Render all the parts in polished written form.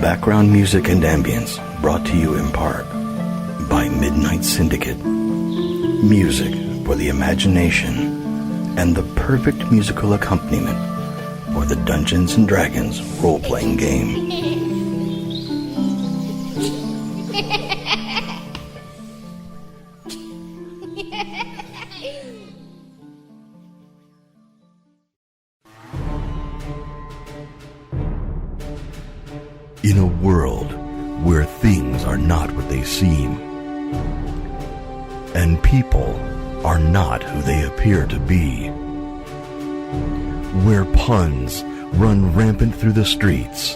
Background music and ambience brought to you in part by Midnight Syndicate. Music for the imagination and the perfect musical accompaniment for the Dungeons & Dragons role-playing game. In a world where things are not what they seem, and people are not who they appear to be, where puns run rampant through the streets,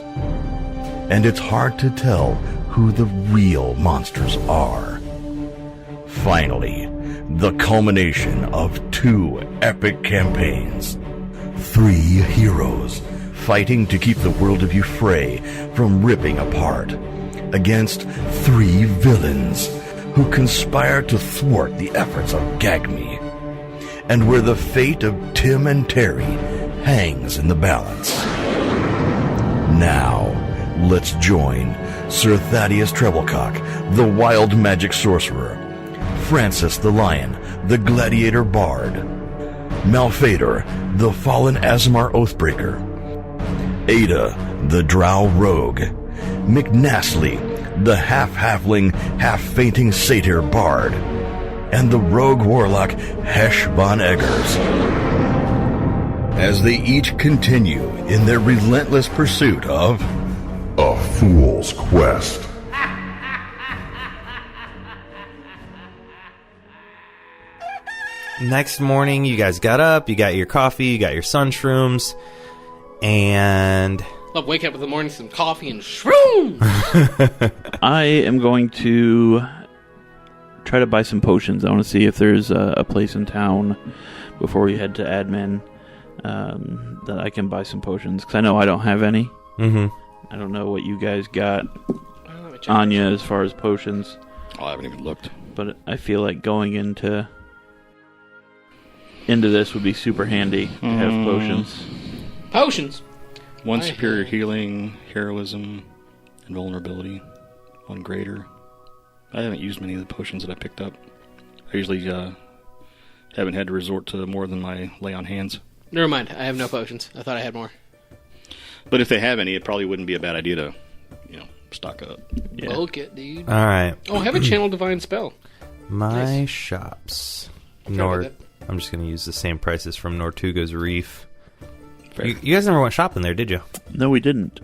and it's hard to tell who the real monsters are. Finally, the culmination of 2 epic campaigns. 3 heroes fighting to keep the world of Euphrae from ripping apart, against 3 villains who conspire to thwart the efforts of Gagme, and where the fate of Tim and Terry hangs in the balance. Now, let's join Sir Thadeus Trebilcock, the wild magic sorcerer, Francis the Lion, the gladiator bard, Malphaedor, the fallen Aasimar Oathbreaker, Ayda, the drow rogue, Nastly, the half-halfling, half-fainting satyr bard, and the rogue warlock Hesh von Eggars, as they each continue in their relentless pursuit of a fool's quest. Next morning, you guys got up, you got your coffee, you got your sunshrooms, and... Love waking up in the morning, some coffee, and shroom! I am going to try to buy some potions. I want to see if there's a place in town before we head to admin that I can buy some potions, because I know I don't have any. Mm-hmm. I don't know what you guys got on you as far as potions. Oh, I haven't even looked. But I feel like going into this would be super handy to have potions. Potions? 1 superior healing, heroism, invulnerability. 1 greater. I haven't used many of the potions that I picked up. I usually haven't had to resort to more than my lay on hands. Never mind, I have no potions. I thought I had more. But if they have any, it probably wouldn't be a bad idea to, stock up. Yeah. Bulk it, dude. Alright. Oh, I have a channel divine spell. My Nice. shops. Sorry about I'm just going to use the same prices from Nortuga's Reef. Fair. You guys never went shopping there, did you? No, we didn't.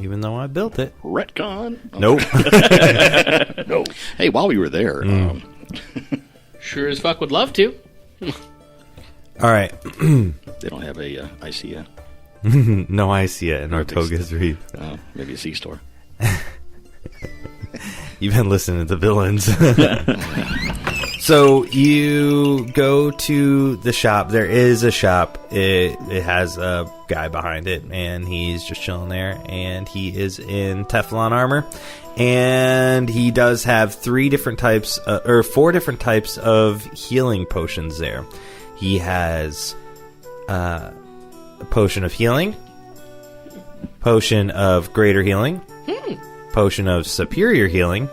Even though I built it. Retcon. Nope. No. Hey, while we were there, Sure as fuck would love to. Alright. they don't have a ICA. No ICA in Nortuga's Reef. Maybe a C-store. You've been listening to the villains. So you go to the shop. There is a shop. It has a guy behind it, and he's just chilling there. And he is in Teflon armor, and he does have 4 different types of healing potions there. He has a potion of healing, potion of greater healing, potion of superior healing,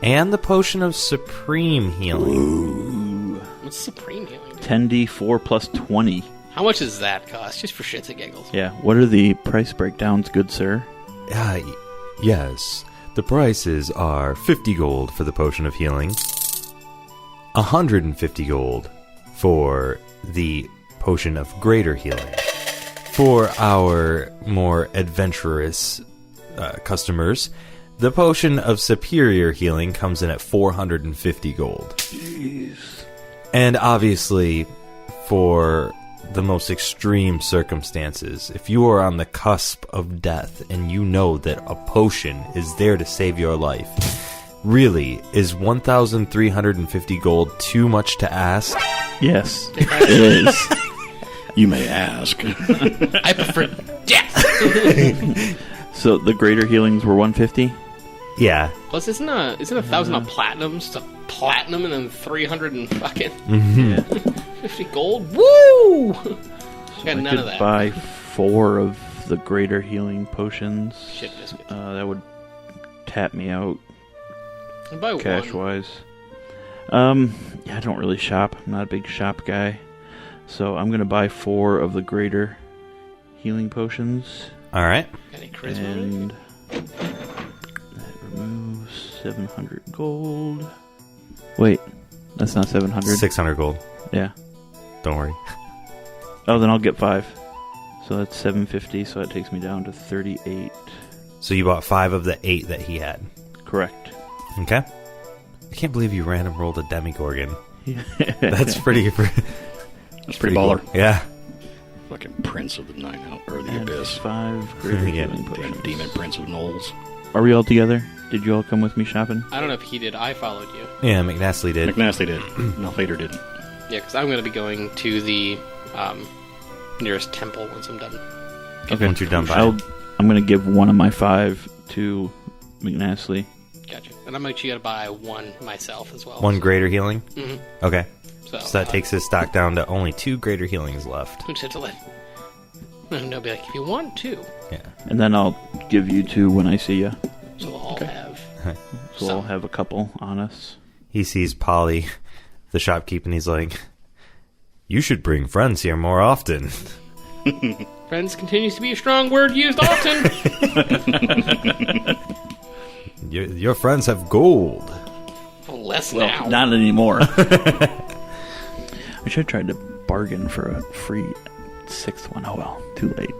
and the potion of supreme healing. Ooh. What's supreme healing? 10d4 plus 20. How much does that cost? Just for shits and giggles. Yeah. What are the price breakdowns, good sir? Yes. The prices are 50 gold for the potion of healing, 150 gold for the potion of greater healing. For our more adventurous customers, the potion of superior healing comes in at 450 gold. Jeez. And obviously, for the most extreme circumstances, if you are on the cusp of death and you know that a potion is there to save your life, really, is 1,350 gold too much to ask? Yes, it is. You may ask. I prefer death. So the greater healings were 150? Yeah. Plus, isn't 1,000 a platinum? Just a platinum and then 300 and fucking 50 gold? Woo! Got none of that. Buy 4 of of the greater healing potions. Shit biscuit. That would tap me out And buy cash one. wise. Yeah, I don't really shop. I'm not a big shop guy. So I'm going to buy 4 of the greater healing potions. All right. Got any charisma? And that removes 700 gold. Wait, that's not 700. 600 gold. Yeah. Don't worry. Oh, then I'll get 5. So that's 750, so that takes me down to 38. So you bought 5 of the 8 that he had. Correct. Okay. I can't believe you random rolled a Demigorgon. That's pretty... That's pretty baller. cool. Yeah. Fucking Prince of the Nine Out, or the And Abyss. 5 greater Yeah. healing potions. Demon Prince of Knolls. Are we all together? Did you all come with me shopping? I don't know if he did. I followed you. Yeah, McNastly did. McNastly did. Malphaedor didn't. Yeah, because I'm going to be going to the nearest temple once I'm done. Okay. Once you're done buying. I'm going to give 1 of my 5 to McNastly. Gotcha. And I'm actually going to buy 1 myself as well. 1 greater healing? Mhm. Okay. So that takes his stock down to only 2 greater healings left. Which had to let. And they'll be like, if you want to. Yeah. And then I'll give you 2 when I see you. So we'll all have. So I'll have a couple on us. He sees Polly, the shopkeep, and he's like, "You should bring friends here more often." Friends continues to be a strong word used often. Your friends have gold. Less now. Not anymore. I should have tried to bargain for a free 6th one. Oh well, too late.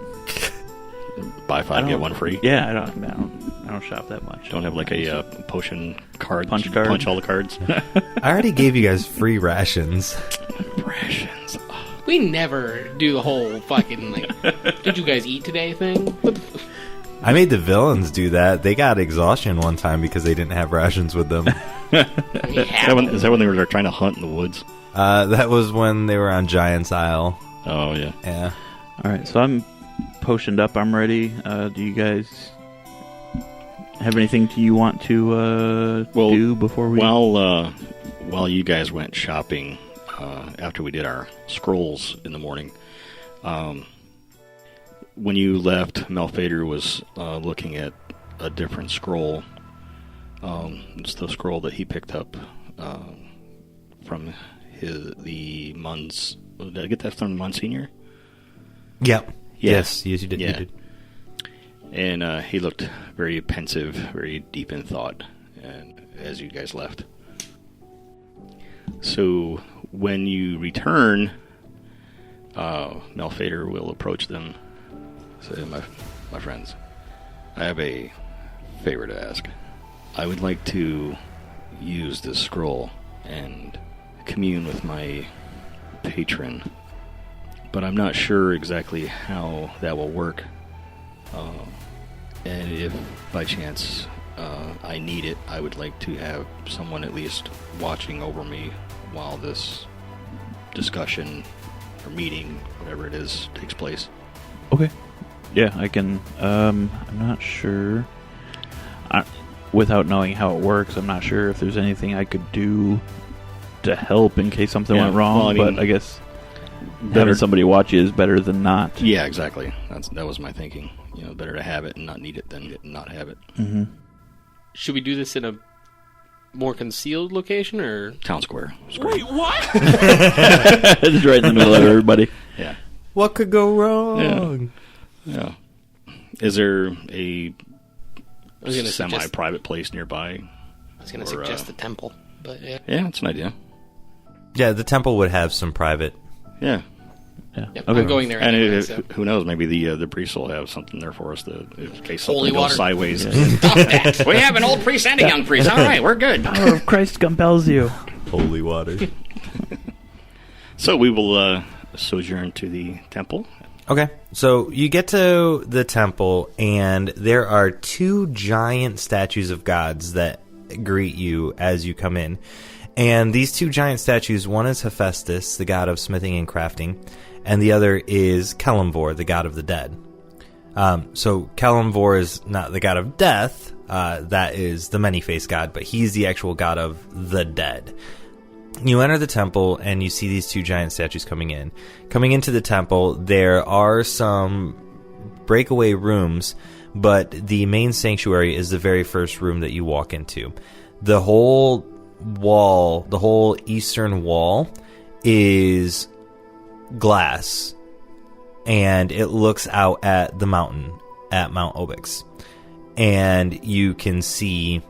Buy 5, get 1 free. Yeah, I don't shop that much. Don't have like a potion card. Punch You card? Punch all the cards. I already gave you guys free rations. Rations. We never do the whole fucking, like, did you guys eat today thing? What the I made the villains do that. They got exhaustion one time because they didn't have rations with them. we Is have that when they were trying to hunt in the woods? That was when they were on Giant's Isle. Oh, yeah. Yeah. All right, so I'm potioned up. I'm ready. Do you guys have anything you want to do before we? While you guys went shopping, after we did our scrolls in the morning, when you left, Malphaedor was looking at a different scroll. It's the scroll that he picked up from the Muns. Did I get that from Monsignor? Yep. Yeah. Yes, you did. Yeah. You did. And he looked very pensive, very deep in thought, and as you guys left. So when you return, Malphaedor will approach them. Say, my friends, I have a favor to ask. I would like to use this scroll and commune with my patron, but I'm not sure exactly how that will work. And if by chance I need it, I would like to have someone at least watching over me while this discussion or meeting, whatever it is, takes place. Okay. Yeah, I can. I'm not sure. Without knowing how it works, I'm not sure if there's anything I could do to help in case something went wrong. Well, I mean, but I guess having somebody watch you is better than not. Yeah, exactly. That was my thinking. Better to have it and not need it than not have it. Mm-hmm. Should we do this in a more concealed location, or Town square. Wait, what? Just right in the middle of everybody. Yeah. What could go wrong? Yeah. Is there a I was gonna suggest- semi-private place nearby? I was going to Or, suggest the temple, but yeah. Yeah, that's an idea. Yeah, the temple would have some private. Yeah. Yeah. Yep, Okay. I'm going there And anyway, so. who knows? Maybe the priest will have something there for us in case Holy something water. goes sideways. Stop that! We have an old priest and a young priest. All right, we're good. Power of Christ compels you. Holy water. So we will sojourn to the temple. Okay, so you get to the temple, and there are 2 giant statues of gods that greet you as you come in. And these 2 giant statues, one is Hephaestus, the god of smithing and crafting, and the other is Kelemvor, the god of the dead. So Kelemvor is not the god of death, that is the many-faced god, but he's the actual god of the dead. You enter the temple, and you see these 2 giant statues coming in. Coming into the temple, there are some breakaway rooms, but the main sanctuary is the very first room that you walk into. The whole wall, the whole eastern wall, is glass, and it looks out at the mountain, at Mount Obix. And you can see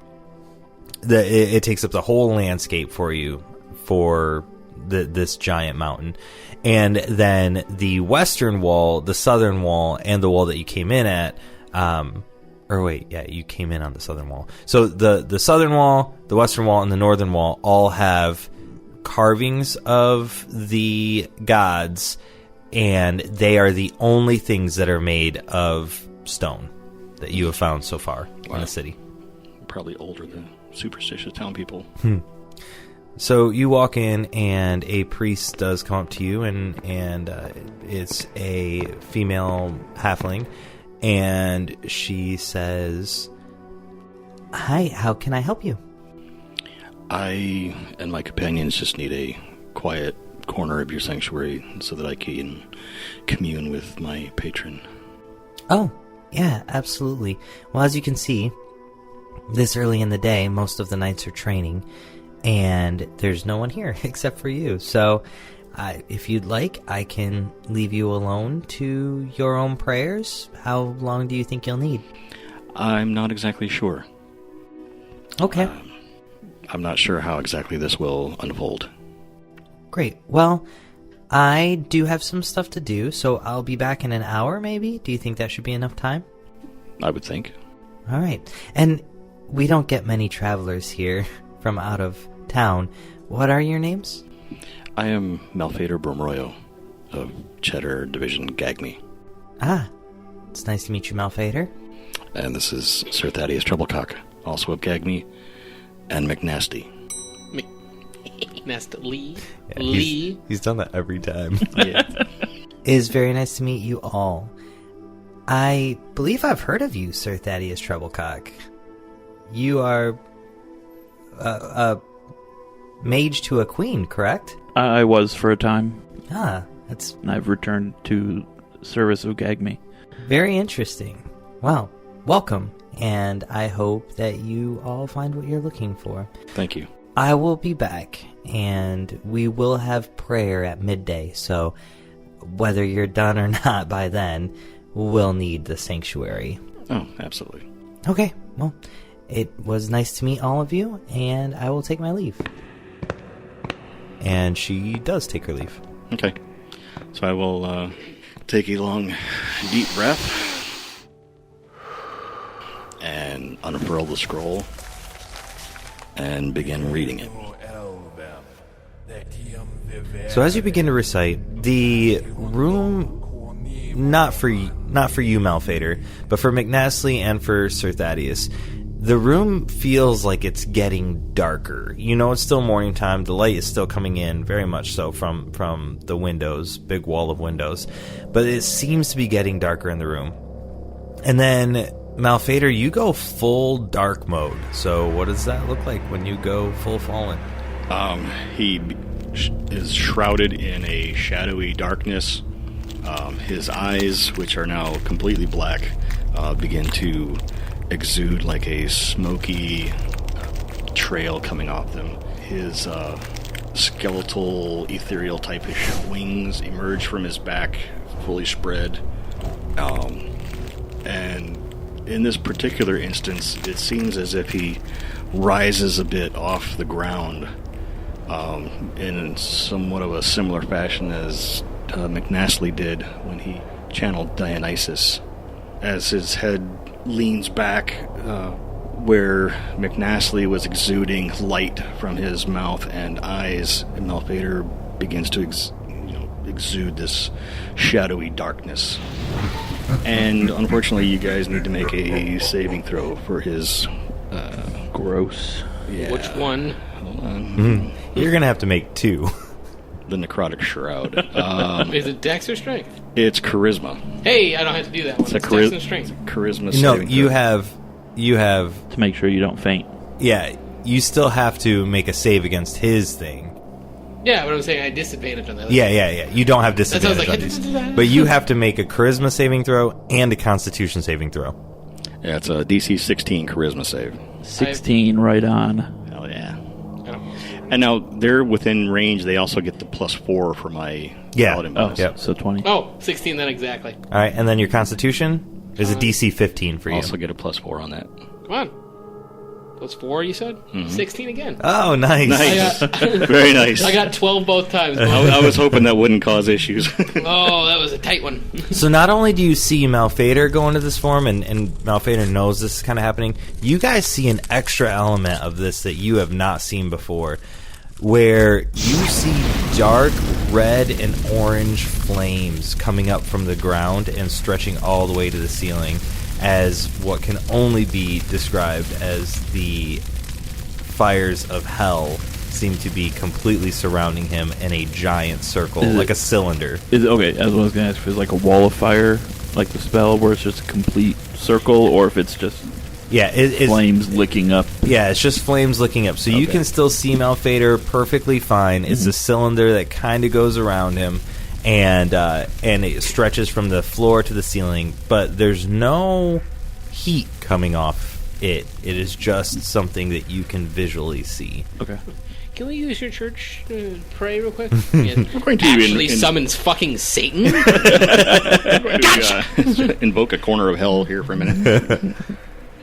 that it takes up the whole landscape for you, for this giant mountain. And then the western wall, the southern wall, and the wall that you came in at, you came in on the southern wall. So the southern wall, the western wall, and the northern wall all have carvings of the gods, and they are the only things that are made of stone that you have found so far in the city. Probably older than superstitious town people. So you walk in, and a priest does come up to you, and it's a female halfling, and she says, "Hi, how can I help you?" I and my companions just need a quiet corner of your sanctuary so that I can commune with my patron. Oh, yeah, absolutely. Well, as you can see, this early in the day, most of the knights are training, and there's no one here except for you. So, if you'd like, I can leave you alone to your own prayers. How long do you think you'll need? I'm not exactly sure. Okay. I'm not sure how exactly this will unfold. Great. Well, I do have some stuff to do, so I'll be back in an hour, maybe? Do you think that should be enough time? I would think. All right. And we don't get many travelers here from out of town. What are your names? I am Malphaedor Bromroyo of Cheddar Division Gagme. Ah, it's nice to meet you, Malphaedor. And this is Sir Thadeus Trebilcock, also of Gagme, and McNasty. Nastly. Yeah, Lee. he's done that every time. Yeah. It is very nice to meet you all. I believe I've heard of you, Sir Thadeus Trebilcock. You are a mage to a queen, correct? I was for a time. Ah, that's And I've returned to service of Gagme. very interesting. Well, welcome, and I hope that you all find what you're looking for. Thank you. I will be back, and we will have prayer at midday, so whether you're done or not by then, we'll need the sanctuary. Oh, absolutely. Okay, well, it was nice to meet all of you, and I will take my leave. And she does take her leave. Okay. So I will take a long, deep breath and unfurl the scroll and begin reading it. So as you begin to recite, the room, not for you, Malphaedor, but for McNasty and for Sir Thadeus, the room feels like it's getting darker. You know, it's still morning time. The light is still coming in, very much so, from the windows, big wall of windows. But it seems to be getting darker in the room. And then, Malphaedor, you go full dark mode. So what does that look like when you go full fallen? He is shrouded in a shadowy darkness. His eyes, which are now completely black, begin to exude like a smoky trail coming off them. His skeletal, ethereal type-ish wings emerge from his back, fully spread. And in this particular instance, it seems as if he rises a bit off the ground in somewhat of a similar fashion as McNasty did when he channeled Dionysus. As his head leans back where McNasty was exuding light from his mouth and eyes, and Malphaedor begins to exude this shadowy darkness. And unfortunately, you guys need to make a saving throw for his... Gross. Yeah. Which one? Hold on. You're going to have to make 2. The necrotic shroud. Is it Dex or Strength? It's charisma. Hey, I don't have to do that one. It's Dex and Strength. Charisma No, saving you throw. have, To make sure you don't faint. yeah, you still have to make a save against his thing. Yeah, but I'm saying I disadvantage on that. Yeah. You don't have disadvantage on That's these. what I was like, But you have to make a charisma saving throw and a constitution saving throw. Yeah, it's a DC 16 charisma save. 16, right on. Hell yeah. Oh. And now they're within range. They also get the +4 for my paladin Oh, bonus. Yep. so 20. Oh, 16 then exactly. All right, and then your constitution is a DC 15 for you. Also get a +4 on that. Come on. +4, you said? 16 again. Oh, nice. Nice. I got, Very nice. I got 12 both times. I was hoping that wouldn't cause issues. Oh, that was a tight one. So not only do you see Malphaedor go into this form, and Malphaedor knows this is kind of happening, you guys see an extra element of this that you have not seen before, where you see dark red and orange flames coming up from the ground and stretching all the way to the ceiling, as what can only be described as the fires of hell seem to be completely surrounding him in a giant circle, like a cylinder. Is it, okay, as I was going to ask, if it's like a wall of fire, like the spell, where it's just a complete circle, or if it's just Yeah, it's flames licking up. Yeah, it's just flames licking up. So you can still see Malphaedor perfectly fine. It's a cylinder that kind of goes around him, and it stretches from the floor to the ceiling, but there's no heat coming off it. It is just something that you can visually see. Okay. Can we use your church to pray real quick? We're going to actually summons fucking Satan? Invoke a corner of hell here for a minute.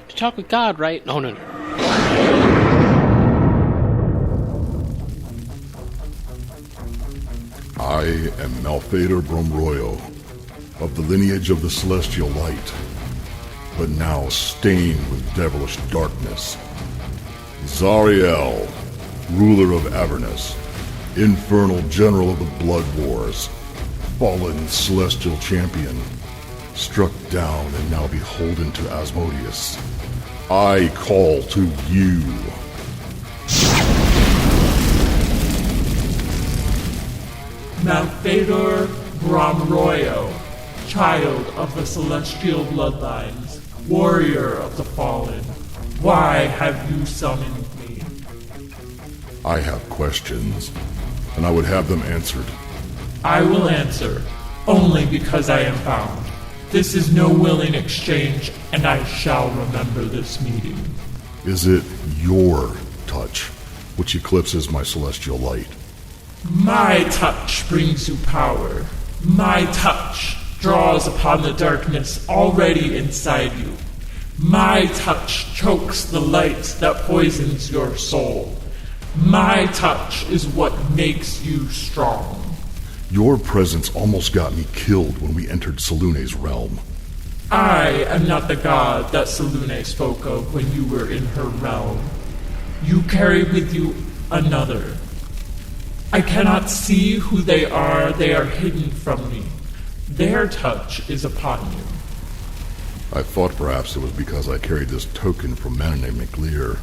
To talk with God, right? No. I am Malphaedor Bromroyo, of the lineage of the Celestial Light, but now stained with devilish darkness. Zariel, ruler of Avernus, infernal general of the Blood Wars, fallen celestial champion, struck down and now beholden to Asmodeus. I call to you. Malphaedor Bromroyo, child of the celestial bloodlines, warrior of the fallen, why have you summoned me? I have questions, and I would have them answered. I will answer, only because I am bound. This is no willing exchange, and I shall remember this meeting. Is it your touch which eclipses my celestial light? My touch brings you power. My touch draws upon the darkness already inside you. My touch chokes the light that poisons your soul. My touch is what makes you strong. Your presence almost got me killed when we entered Salune's realm. I am not the god that Salune spoke of when you were in her realm. You carry with you another. I cannot see who they are hidden from me. Their touch is upon you. I thought perhaps it was because I carried this token from Mananan McLear.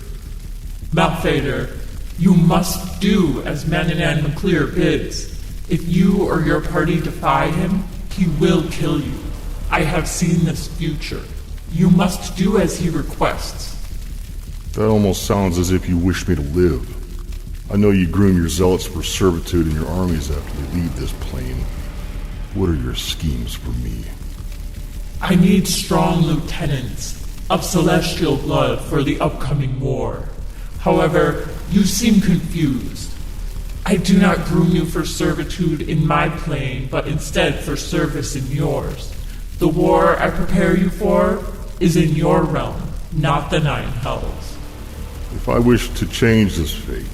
Malphaedor, you must do as Mananan McLear bids. If you or your party defy him, he will kill you. I have seen this future. You must do as he requests. That almost sounds as if you wish me to live. I know you groom your zealots for servitude in your armies after they leave this plane. What are your schemes for me? I need strong lieutenants of celestial blood for the upcoming war. However, you seem confused. I do not groom you for servitude in my plane, but instead for service in yours. The war I prepare you for is in your realm, not the Nine Hells. If I wish to change this fate,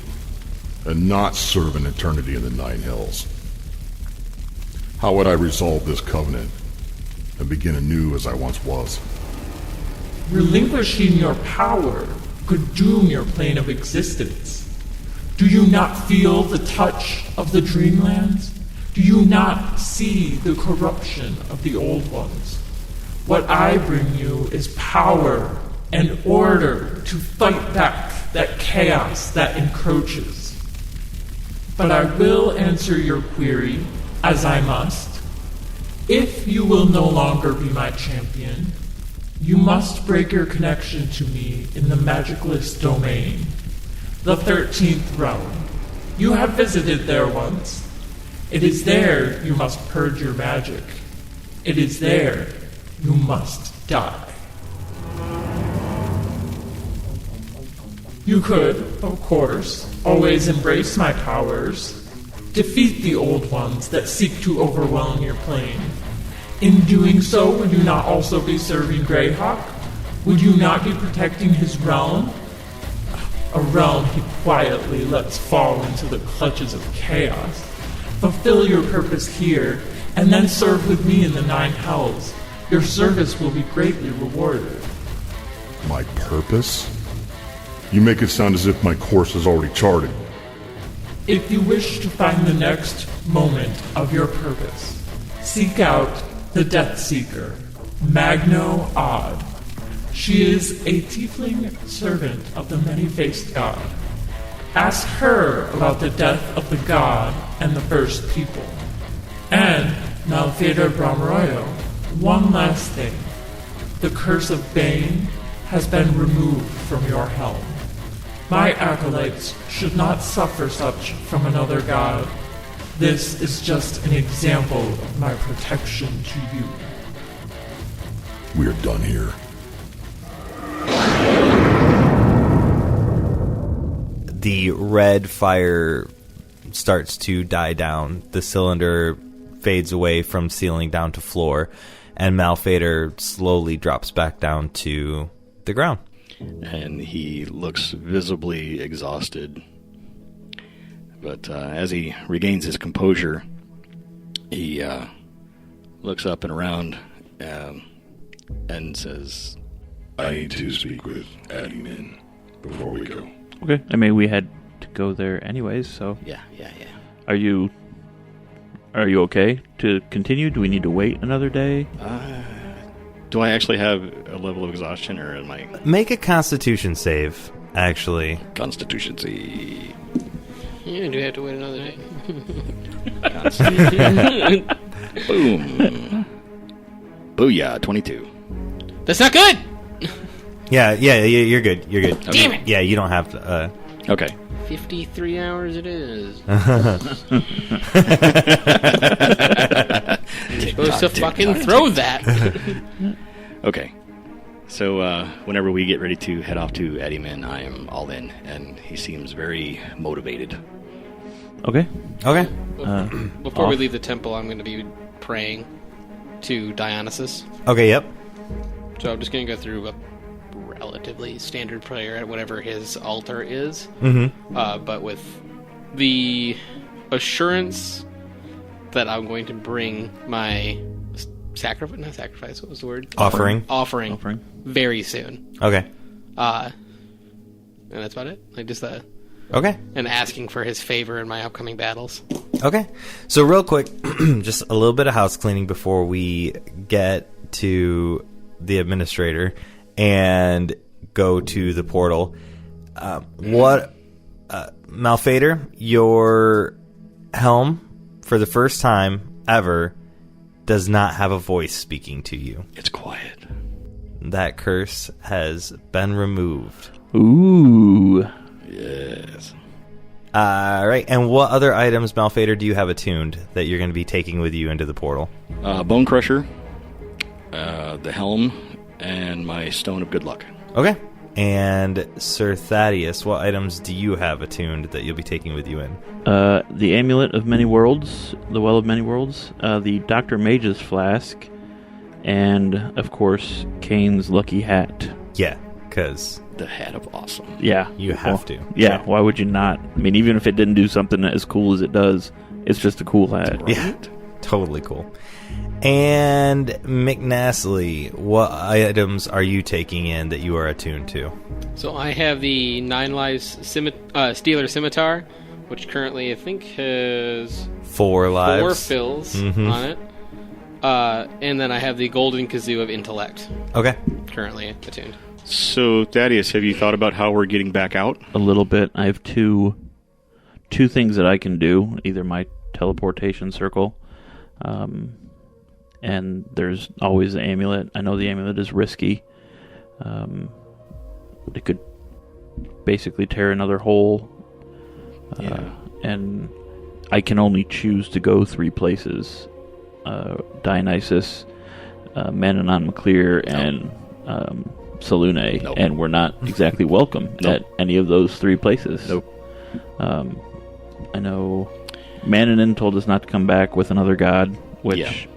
and not serve an eternity in the Nine Hells, how would I resolve this covenant and begin anew as I once was? Relinquishing your power could doom your plane of existence. Do you not feel the touch of the dreamlands? Do you not see the corruption of the old ones? What I bring you is power and order to fight back that chaos that encroaches. But I will answer your query, as I must. If you will no longer be my champion, you must break your connection to me in the magicless domain, the 13th realm. You have visited there once. It is there you must purge your magic. It is there you must die. You could, of course, always embrace my powers, defeat the old ones that seek to overwhelm your plane. In doing so, would you not also be serving Greyhawk? Would you not be protecting his realm? A realm he quietly lets fall into the clutches of chaos. Fulfill your purpose here, and then serve with me in the 9 hells. Your service will be greatly rewarded. My purpose? You make it sound as if my course is already charted. If you wish to find the next moment of your purpose, seek out the Death Seeker, Magno Odd. She is a tiefling servant of the many-faced god. Ask her about the death of the god and the first people. And, Malphaedor Bromroyo, one last thing. The curse of Bane has been removed from your helm. My acolytes should not suffer such from another god. This is just an example of my protection to you. We're done here. The red fire starts to die down. The cylinder fades away from ceiling down to floor, and Malphaedor slowly drops back down to the ground. And he looks visibly exhausted. But as he regains his composure, he looks up and around and says, I need to speak with Admin before we go. Okay. I mean, we had to go there anyways, so... Yeah. Are you okay to continue? Do we need to wait another day? Do I actually have a level of exhaustion, or am I... Make a Constitution save, actually. Constitution save. Yeah, do we have to wait another day? Boom. Booyah, 22. That's not good! Yeah, you're good. You're good. Damn it! Yeah, you don't have to... Okay. 53 hours it is. You're supposed to fucking throw that. Okay. So, whenever we get ready to head off to Eddieman, I am all in, and he seems very motivated. Okay. Okay. Before we leave the temple, I'm going to be praying to Dionysus. Okay, yep. So I'm just going to go through a relatively standard prayer at whatever his altar is. Mm-hmm. But with the assurance that I'm going to bring my sacrifice, what was the word? Offering. Very soon. Okay. And that's about it. Like just Okay. and asking for his favor in my upcoming battles. Okay. So real quick, just a little bit of house cleaning before we get to the administrator and go to the portal. Malphaedor, your helm, for the first time ever, does not have a voice speaking to you. It's quiet. That curse has been removed. Ooh. Yes. All right. And what other items, Malphaedor, do you have attuned that you're going to be taking with you into the portal? Bone Crusher, the helm, and my Stone of Good Luck. Okay. And Sir Thadeus, what items do you have attuned that you'll be taking with you in? The Amulet of Many Worlds, the Well of Many Worlds, the Dr. Mage's Flask, and, of course, Kane's Lucky Hat. Yeah, because... The Hat of Awesome. Yeah. You have to. Yeah, why would you not? I mean, even if it didn't do something as cool as it does, it's just a cool hat. Yeah, totally cool. And McNastly, what items are you taking in that you are attuned to? So I have the 9 Lives Stealer Scimitar, which currently I think has 4 lives. 4 fills on it. And then I have the Golden Kazoo of Intellect. Okay. Currently attuned. So, Thaddeus, have you thought about how we're getting back out? A little bit. I have two things that I can do. Either my teleportation circle, and there's always the amulet. I know the amulet is risky. It could basically tear another hole. and I can only choose to go 3 places: Dionysus, Mananon McClear, and Salune, and we're not exactly welcome at any of those 3 places. Nope. I know Mananon told us not to come back with another god, which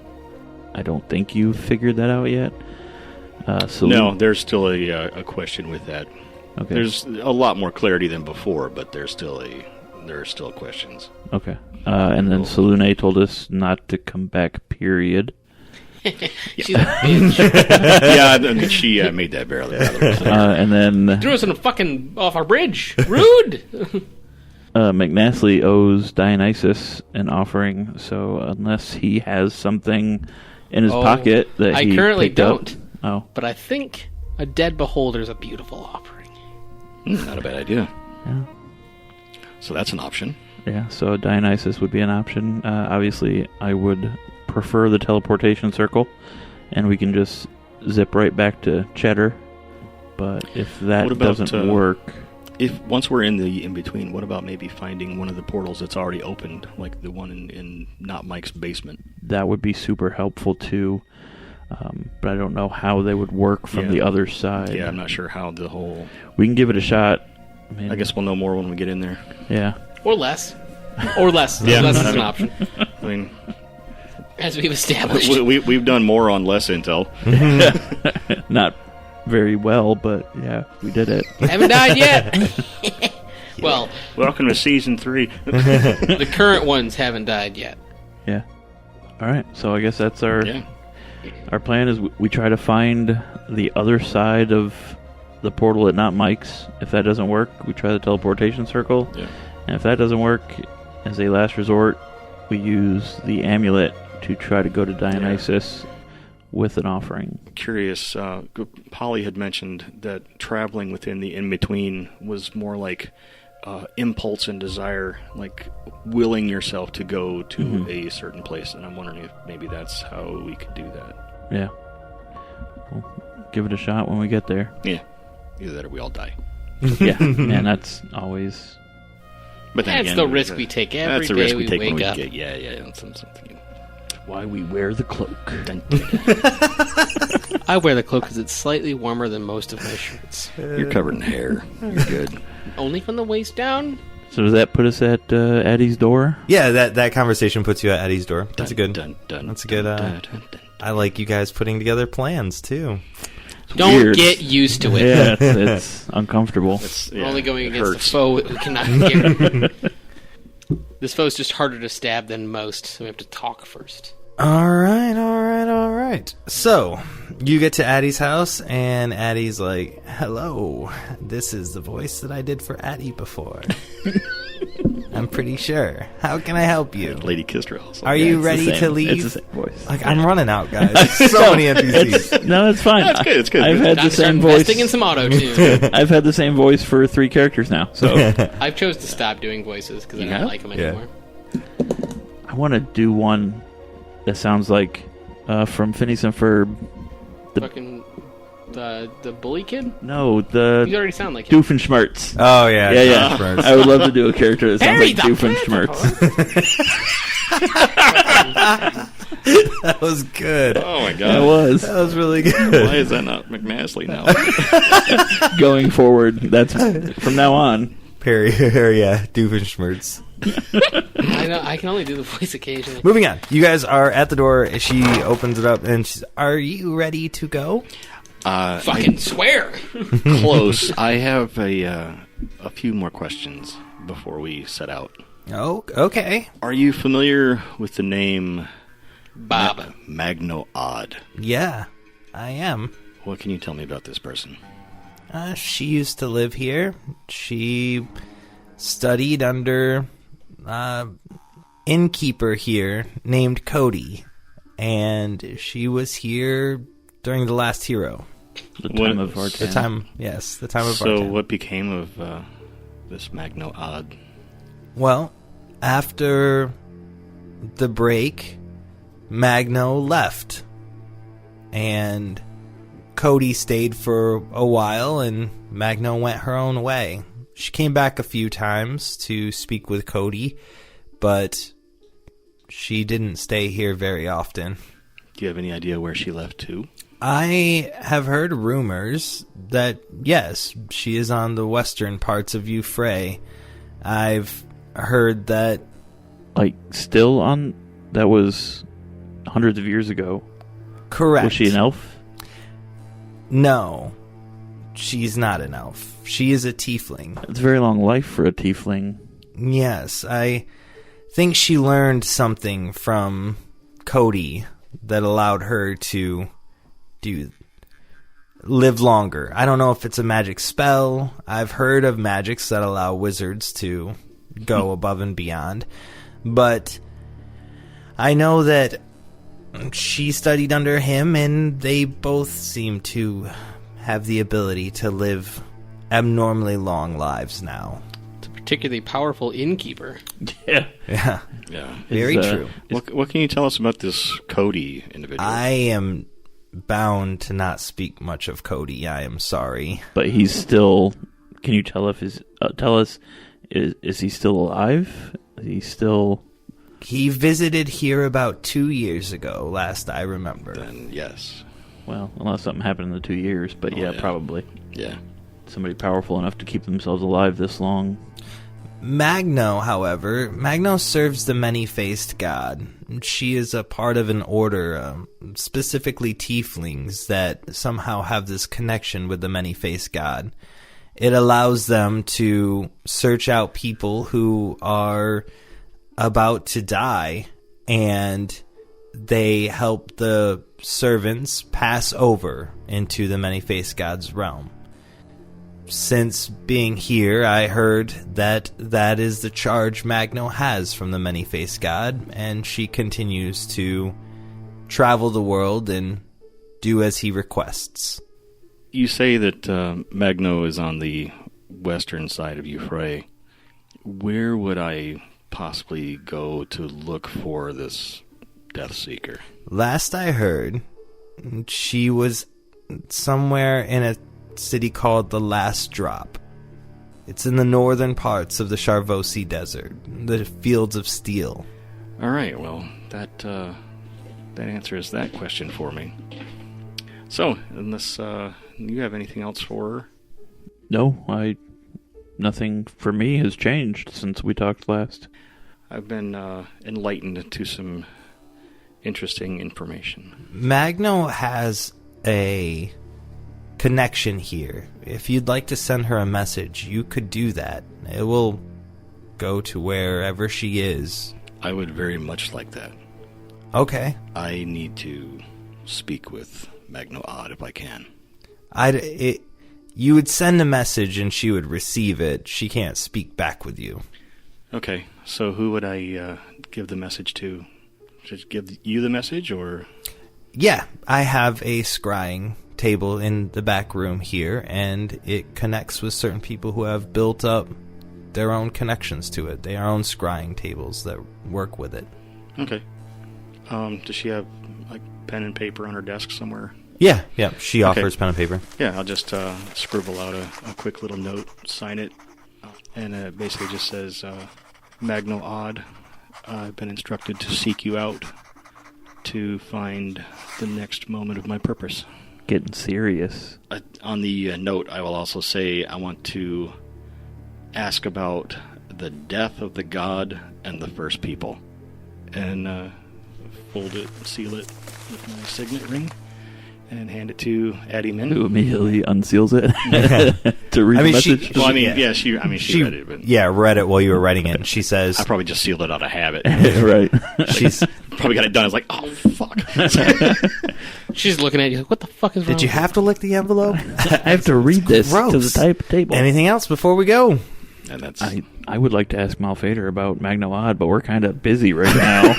I don't think you've figured that out yet. No, there's still a question with that. Okay. There's a lot more clarity than before, but there are still questions. Okay. And then Salune told us not to come back, period. She's a bitch. Yeah, and she made that barely. And then Threw us in fucking off our bridge. Rude. McNastly owes Dionysus an offering, so unless he has something in his pocket that I he currently picked don't. up. Oh. But I think a dead beholder is a beautiful offering. Not a bad idea. Yeah. So that's an option. Yeah, so Dionysus would be an option. Obviously, I would prefer the teleportation circle, and we can just zip right back to Cheddar. But if that doesn't work... If once we're in the in-between, what about maybe finding one of the portals that's already opened, like the one in not Mike's basement? That would be super helpful, too. But I don't know how they would work from the other side. Yeah, I'm not sure how the whole... We can give it a shot. I guess we'll know more when we get in there. Yeah. Or less. Or less. Yeah. Less is an option. I mean... As we've established. We've done more on less intel. Not very well, but yeah, we did it. Haven't died yet. Well... Welcome to Season 3. The current ones haven't died yet. Yeah. All right, so I guess that's our... Yeah. Our plan is we try to find the other side of the portal at Not Mike's. If that doesn't work, we try the teleportation circle. Yeah. And if that doesn't work, as a last resort, we use the amulet to try to go to Dionysus with an offering. Curious, Polly had mentioned that traveling within the in-between was more like impulse and desire, like willing yourself to go to a certain place, and I'm wondering if maybe that's how we could do that. Yeah. We'll give it a shot when we get there. Yeah. Either that or we all die. Yeah, and that's always... But then that's again, the risk we take every that's the day risk we take wake when up. That's something. Why we wear the cloak. I wear the cloak because it's slightly warmer than most of my shirts. You're covered in hair. You're good. Only from the waist down. So does that put us at Eddie's door? Yeah, that conversation puts you at Eddie's door. That's dun, a good. That's a good. Dun. I like you guys putting together plans too. Don't weird. get used to it. Yeah, it's uncomfortable. We're only going against a foe we cannot get. This foe's just harder to stab than most, so we have to talk first. All right. So, you get to Addie's house, and Addie's like, "Hello, this is the voice that I did for Addie before. I'm pretty sure. How can I help you? Lady kissed her also. Are you ready to leave?" It's the same voice. Like, I'm running out, guys. So many NPCs. No, it's fine. No, it's good. I've had Time the to start same voice. investing in some auto-tune. I've had the same voice for 3 characters now, so I've chose to stop doing voices because I don't like them anymore. I want to do one that sounds like from Phineas and Ferb. Fucking the bully kid? No, You the already sound like him. Doofenshmirtz. Oh, yeah. Yeah. Doofenshmirtz. I would love to do a character that sounds Harry like the Doofenshmirtz. That was good. Oh my That god. was. That was really good. Why is that not McNastly now? Going forward, that's from now on. Perry, yeah, Doofenshmirtz. I know. I can only do the voice occasionally. Moving on. You guys are at the door. She opens it up, and she's, "Are you ready to go?" Fucking swear. Close. I have a few more questions before we set out. Oh, okay. Are you familiar with the name Bob. Magno Odd? Yeah, I am. What can you tell me about this person? She used to live here. She studied under innkeeper here named Cody, and she was here during the last hero. The time of Vartan. The time of So Vartan. what became of this Magno Odd? Well, after the break, Magno left, and Cody stayed for a while, and Magno went her own way. She came back a few times to speak with Cody, but she didn't stay here very often. Do you have any idea where she left to? I have heard rumors that, yes, she is on the western parts of Euphrae. I've heard that... Like, still on... That was hundreds of years ago. Correct. Was she an elf? No. She's not an elf. She is a tiefling. It's a very long life for a tiefling. Yes, I think she learned something from Cody that allowed her to live longer. I don't know if it's a magic spell. I've heard of magics that allow wizards to go above and beyond. But I know that she studied under him, and they both seem to have the ability to live abnormally long lives now. It's a particularly powerful innkeeper. Yeah. Yeah. Yeah. Very true. What can you tell us about this Cody individual? I am bound to not speak much of Cody. I am sorry. But he's still... Can you tell us, is he still alive? Is he still... He visited here about 2 years ago, last I remember. Then yes. Well, unless something happened in the 2 years, but yeah, probably. Yeah. Somebody powerful enough to keep themselves alive this long. Magno, however, Magno serves the many-faced god. She is a part of an order, specifically tieflings, that somehow have this connection with the many-faced god. It allows them to search out people who are about to die, and they help the servants pass over into the many-faced god's realm. Since being here, I heard that is the charge Magno has from the many-faced god, and she continues to travel the world and do as he requests. You say that Magno is on the western side of Euphrae. Where would I possibly go to look for this Death Seeker? Last I heard, she was somewhere in a city called the Last Drop. It's in the northern parts of the Charvosi Desert, the Fields of Steel. All right, well, that answers that question for me. So, unless you have anything else for her? No, nothing for me has changed since we talked last. I've been enlightened to some interesting information. Magno has a connection here. If you'd like to send her a message, you could do that. It will go to wherever she is. I would very much like that. Okay. I need to speak with Magno Odd if I can. You would send a message and she would receive it. She can't speak back with you. Okay, so who would I give the message to? Should I give you the message, or? Yeah, I have a scrying table in the back room here, and it connects with certain people who have built up their own connections to it. They are own scrying tables that work with it. Okay. Does she have like pen and paper on her desk somewhere? Yeah, she offers pen and paper. Yeah, I'll just scribble out a quick little note, sign it, and it basically just says, Magno Odd, I've been instructed to seek you out to find the next moment of my purpose. Getting serious. On the note, I will also say I want to ask about the death of the god and the first people. And fold it, seal it with my signet ring, and hand it to Addie Min. Who immediately unseals it to read the message. She read it. But read it while you were writing it. And she says, I probably just sealed it out of habit. Right. She's probably got it done. I was like, oh, fuck. She's looking at you like, what the fuck is wrong? Did you have to lick the envelope? I have to read this gross. to the type table. Anything else before we go? And that's... I would like to ask Malphaedor about Magno Odd, but we're kind of busy right now.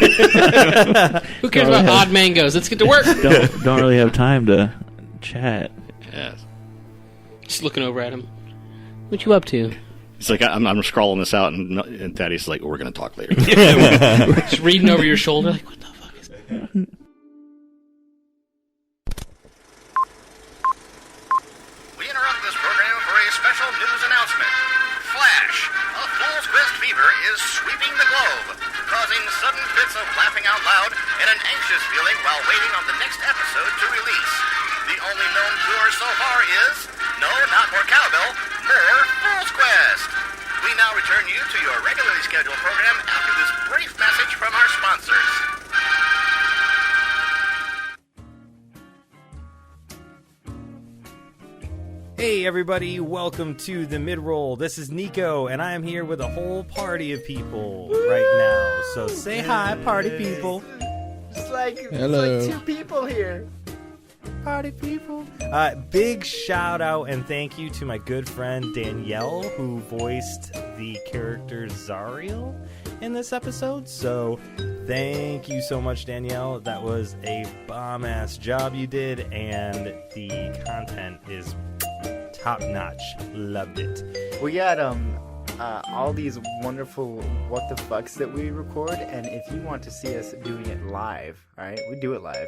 Who cares about odd mangoes? Let's get to work. Don't really have time to chat. Yes. Just looking over at him. What you up to? It's like I'm scrawling this out, and Thaddeus is like, we're going to talk later. Just reading over your shoulder, like, what the fuck is that? We interrupt this program for a special news announcement. to your regularly scheduled program after this brief message from our sponsors. Hey everybody, welcome to the mid-roll. This is Nico, and I am here with a whole party of people right now. So say hi, party people. It's like Hello. 2 people here. Party people. Big shout out and thank you to my good friend Danielle, who voiced the character Zariel in this episode. So thank you so much, Danielle. That was a bomb-ass job you did, and the content is top notch. Loved it. We got all these wonderful what the fucks that we record, and if you want to see us doing it live, all right, we do it live.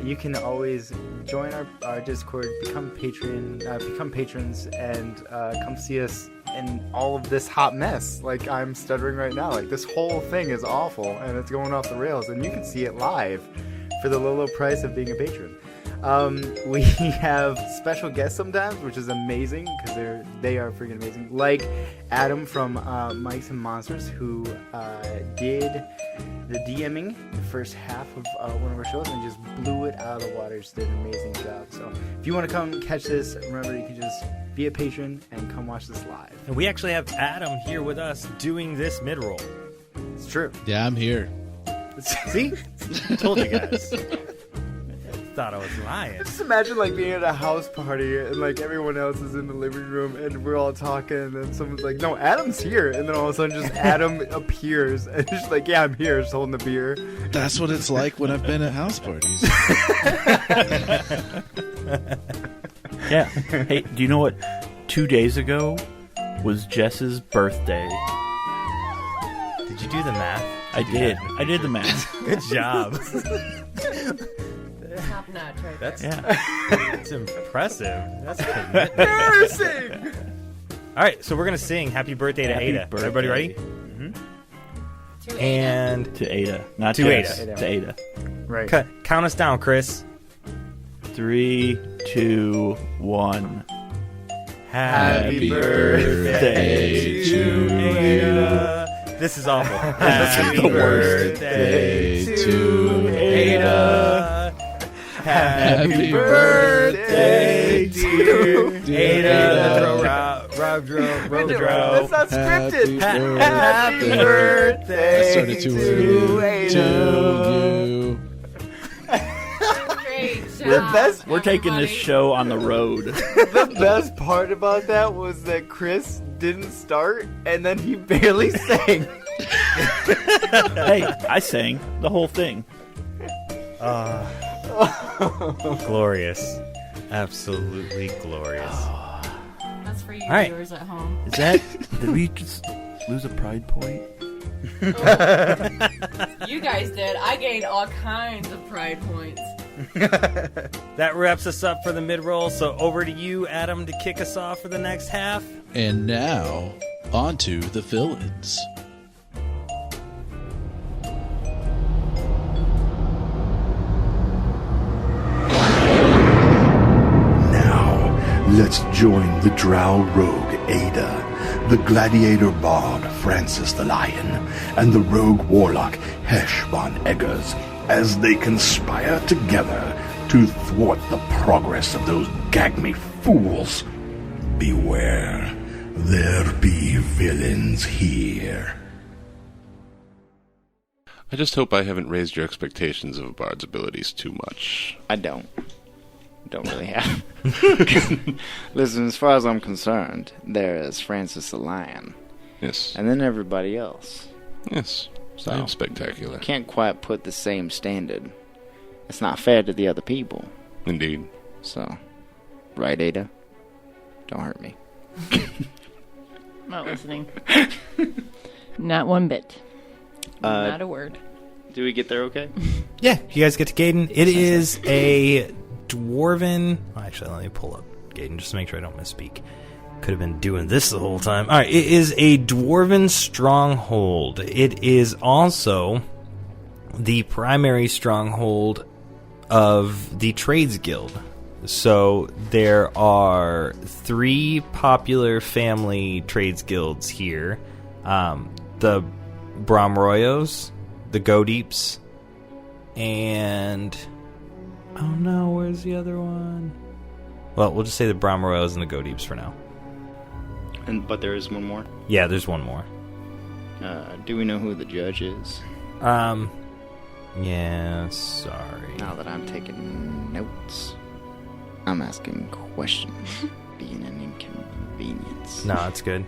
You can always join our Discord, become patrons, and come see us in all of this hot mess. Like I'm stuttering right now. Like this whole thing is awful, and it's going off the rails, and you can see it live for the low price of being a patron. We have special guests sometimes, which is amazing because they are freaking amazing. Like Adam from Mikes and Monsters, who did the DMing the first half of one of our shows and just blew it out of the water. Just did an amazing job. So if you want to come catch this, remember you can just be a patron and come watch this live. And we actually have Adam here with us doing this mid-roll. It's true. Yeah, I'm here. See? Told you guys. Thought I was lying. Just imagine like being at a house party and like everyone else is in the living room and we're all talking and then someone's like, no, Adam's here, and then all of a sudden just Adam appears and just like, yeah, I'm here, just holding the beer. That's what it's like when I've been at house parties. Yeah. Hey, do you know what? 2 days ago was Jess's birthday. Did you do the math? I did. I did the math. Good job. Top notch right That's there. That's impressive. That's embarrassing. All right, so we're gonna sing "Happy Birthday" to Ayda. Birthday. Everybody ready? To And to Ayda, not to Jess, Ayda. to Ayda. Right. Count us down, Chris. 3, 2, 1. Happy birthday to Ayda. This is awful. Happy birthday to Ayda. Happy birthday, dear Ayda. That's not scripted. Happy birthday I started too early. To you. Great job. The best. We're taking this show on the road. The best part about that was that Chris didn't start and then he barely sang. Hey, I sang the whole thing. Glorious. Absolutely glorious. That's for you All right. viewers at home. Is that? Did we just lose a pride point? You guys did. I gained all kinds of pride points. That wraps us up for the mid-roll, so over to you, Adam, to kick us off for the next half. And now, on to the fill-ins. Now, let's join the drow rogue Ayda, the gladiator bard Francis the Lion, and the rogue warlock Hesh von Eggars as they conspire together to thwart the progress of those gag-me fools. Beware, there be villains here. I just hope I haven't raised your expectations of a bard's abilities too much. I don't really have. Listen, as far as I'm concerned, there is Francis the Lion. Yes. And then everybody else. Yes. So, I am spectacular. You can't quite put the same standard. It's not fair to the other people. Indeed. So, right, Ayda? Don't hurt me. I'm not listening. Not one bit. Not a word. Do we get there okay? Yeah, you guys get to Gadon. It is a dwarven... Well, actually, let me pull up Gadon just to make sure I don't misspeak. Could have been doing this the whole time. All right, it is a dwarven stronghold. It is also the primary stronghold of the Trades Guild. So there are 3 popular family trades guilds here. The Bromroyos, the Godeeps, and oh no, where's the other one? Well, we'll just say the Bromroyos and the Godeeps for now. But there is one more? Yeah, there's one more. Do we know who the judge is? Yeah, sorry. Now that I'm taking notes, I'm asking questions, being an inconvenience. No, it's good.